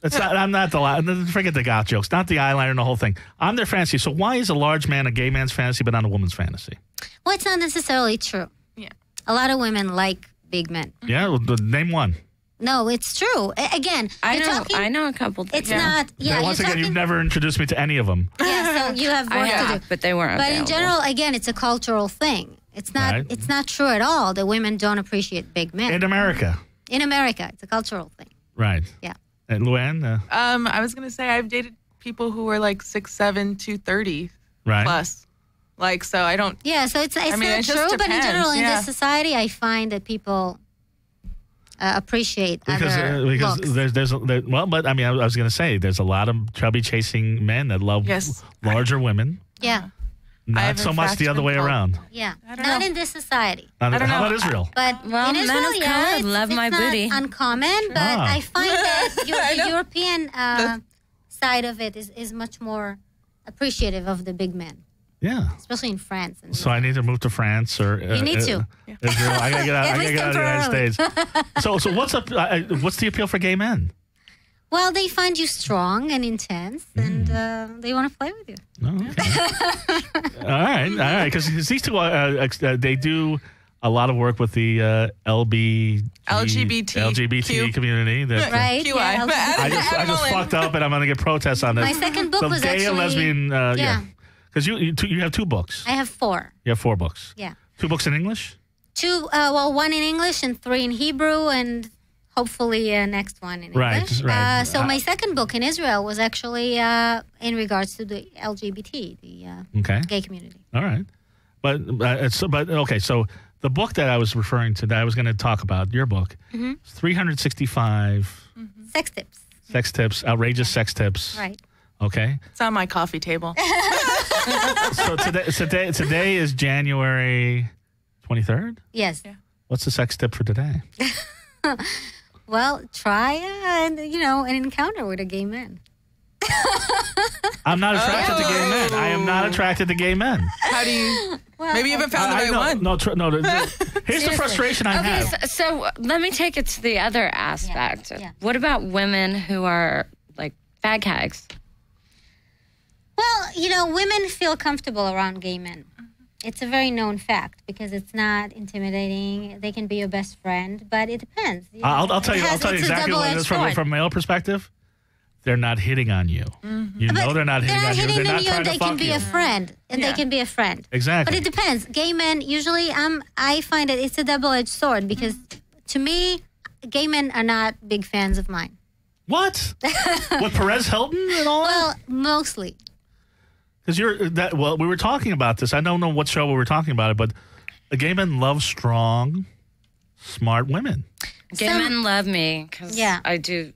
I'm not the. Forget the goth jokes. Not the eyeliner and the whole thing. I'm their fantasy. So why is a large man a gay man's fantasy, but not a woman's fantasy? Well, it's not necessarily true. Yeah. A lot of women like big men. Yeah. Well, name one. No, it's true. Again, I know a couple. It's not. Yeah. Once again, you've never introduced me to any of them. Yeah. So you have work to do. But they weren't. But in general, again, it's a cultural thing. It's not. Right. It's not true at all that women don't appreciate big men. In America. In America, it's a cultural thing. Right. Yeah. And Luanne? I was going to say I've dated people who were like 6'7", 230 plus. So I don't. Yeah, so it's not true, but in general, in this society, I find that people appreciate other looks. But I mean, I was going to say there's a lot of chubby chasing men that love larger women. Yeah. Not so much the other way around. Yeah, not in this society. How about Israel? But in Israel, it's love my booty. Not uncommon, but I find that the European side of it is much more appreciative of the big men. Yeah, especially in France. So I need to move to France, or you need to. Israel. I gotta get out. I gotta get out of the United States. So what's up? What's the appeal for gay men? Well, they find you strong and intense, and they want to play with you. Oh, okay. All right. Because these two, they do a lot of work with the LGBT community. Right. QI. Yeah, I just fucked up, and I'm going to get protests on this. My second book was gay actually and lesbian. Because you have 2 books. I have 4. You have 4 books. Yeah. 2 books in English? 2. 1 in English and 3 in Hebrew, and hopefully next one in English. Right. So my second book in Israel was actually in regards to the LGBT, the gay community. All right, but okay. So the book that I was referring to, that I was going to talk about, your book, 365 Sex tips. sex tips, outrageous sex tips. Right. Okay. It's on my coffee table. So today is January 23rd? Yes. Yeah. What's the sex tip for today? Well, try an encounter with a gay man. I'm not attracted to gay men. I am not attracted to gay men. How do you? Maybe you haven't found the right one. Here's the frustration I have. So let me take it to the other aspect. Yeah. What about women who are like fag hags? Well, women feel comfortable around gay men. It's a very known fact because it's not intimidating. They can be your best friend, but it depends. I'll tell you exactly what it is from a male perspective. They're not hitting on you. You know they're not hitting on you. They're not trying to fuck you. They can be a friend, and they can be a friend. Exactly. But it depends. Gay men, usually, I find that it's a double-edged sword because, to me, gay men are not big fans of mine. What? What, Perez Hilton and all that? Well, mostly. Because we were talking about this. I don't know what show we were talking about it, but gay men love strong, smart women. Gay men love me because I do.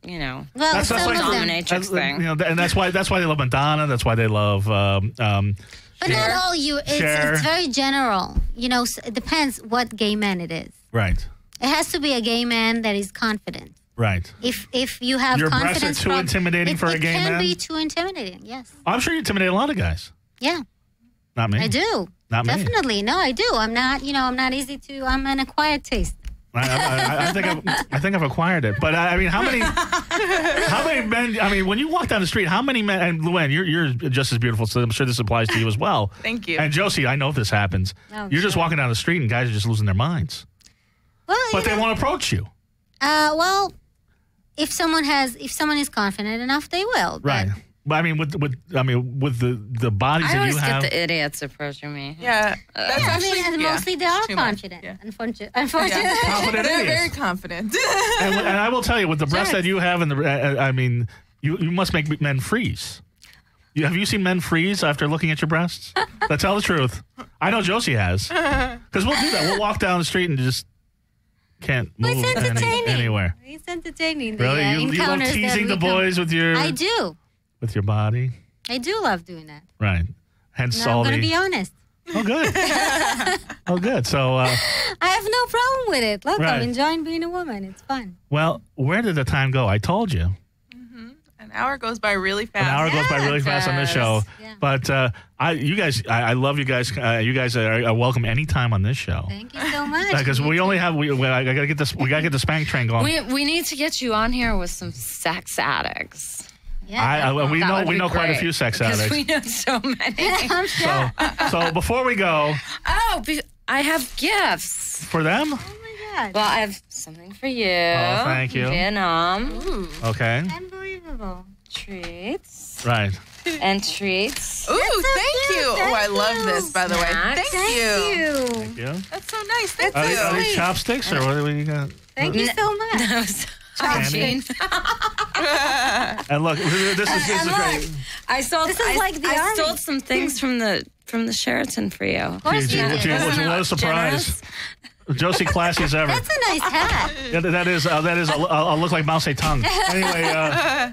Well, that's some like of them. dominatrix thing. And that's why they love Madonna. That's why they love. But not all you. It's very general. It depends what gay man it is. Right. It has to be a gay man that is confident. Right. If you have your confidence, breasts are too intimidating for a gay man. It can be too intimidating. Yes. I'm sure you intimidate a lot of guys. Yeah. Not me. I do. Not me. Definitely. No, I do. I'm not. I'm not easy to. I'm an acquired taste. I think I've acquired it. But I mean, how many men? I mean, when you walk down the street, how many men? And Luanne, you're just as beautiful, so I'm sure this applies to you as well. Thank you. And Josie, I know if this happens. Oh, you're just walking down the street, and guys are just losing their minds. Well, but they won't approach you. Well, if someone is confident enough, they will. Right. But I mean, with the bodies that you have, I always get the idiots approaching me. Yeah, that's actually, mostly they are confident. Yeah. Unfortunately, confident they're idiots. very confident. and I will tell you, with the breasts that you have, and you must make men freeze. Have you seen men freeze after looking at your breasts? Tell the truth. I know Josie has, because we'll do that. We'll walk down the street and just can't move anywhere. It's entertaining. Really, you love teasing the boys with your. I do. With your body. I do love doing that. Right. Hence I'm going to be honest. Oh, good. Oh, good. So. I have no problem with it. Look, right. I'm enjoying being a woman. It's fun. Well, where did the time go? I told you. An hour goes by really fast. An hour goes by really fast on this show. Yeah. But I love you guys. You guys are welcome anytime on this show. Thank you so much. Because we only have. I gotta get this. We gotta get the spank train going. We need to get you on here with some sex addicts. Yeah, we know quite a few sex addicts. We know so many. I'm sure. So before we go. I have gifts. For them? Oh my God. Well, I have something for you. Oh, thank you. Vietnam. Ooh. Okay. Unbelievable. Treats. Right. And treats. Ooh, thank you. Oh, I love this, by the way. Thank you. Thank you. That's so nice. Thank Are you. these chopsticks or what do you got? Thank you so much. Candy. And look, this is great. I sold. This is like the I army. sold some things from the Sheraton for you. Of course you did. What a surprise! Josie, classy as ever. That's a nice hat. Yeah, that is. I'll look like Mao Zedong. Anyway,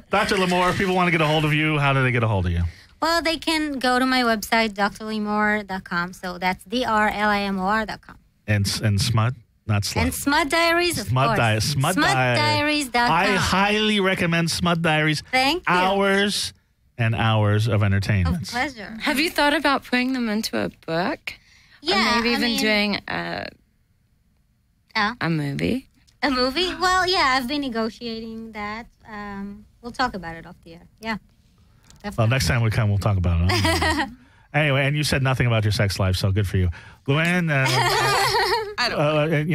Dr. Limor, if people want to get a hold of you, how do they get a hold of you? Well, they can go to my website, drlimor.com. So that's drlimor.com. And smut. Not slut. And Smut Diaries, of course. Smutdiaries.com. I highly recommend Smut Diaries. Thank you. Hours and hours of entertainment. Of pleasure. Have you thought about putting them into a book? Yeah. Or maybe even doing a movie? A movie? Well, yeah, I've been negotiating that. We'll talk about it off the air. Yeah. Definitely. Well, next time we come, we'll talk about it. Anyway, and you said nothing about your sex life, so good for you. Luanne, I don't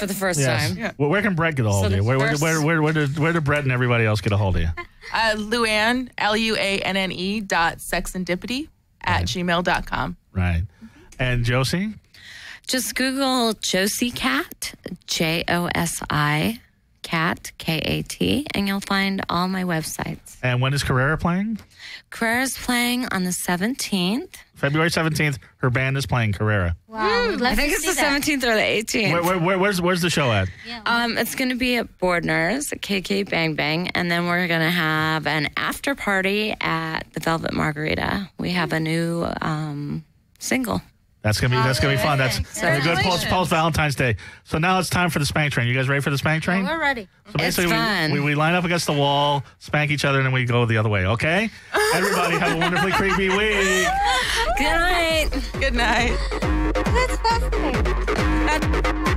for the first time. Yeah. Well, where can Brett get a hold of you? Where do Brett and everybody else get a hold of you? Luanne, Luanne .sexendipity @gmail.com. Right. And Josie? Just Google Josie Cat, JOSI Kat, K-A-T, and you'll find all my websites. And when is Carrera playing? Carrera's playing on the 17th. February 17th, her band is playing Carrera. Wow. we'd love I think to it's see the that. 17th or the 18th. Where's the show at? Yeah. It's going to be at Bordner's, at KK Bang Bang, and then we're going to have an after party at the Velvet Margarita. We have a new single. That's gonna be fun. That's a good post Valentine's Day. So now it's time for the spank train. You guys ready for the spank train? We're ready. So basically, fun. we line up against the wall, spank each other, and then we go the other way. Okay? Everybody have a wonderfully creepy week. Good night. Good night. That's fascinating.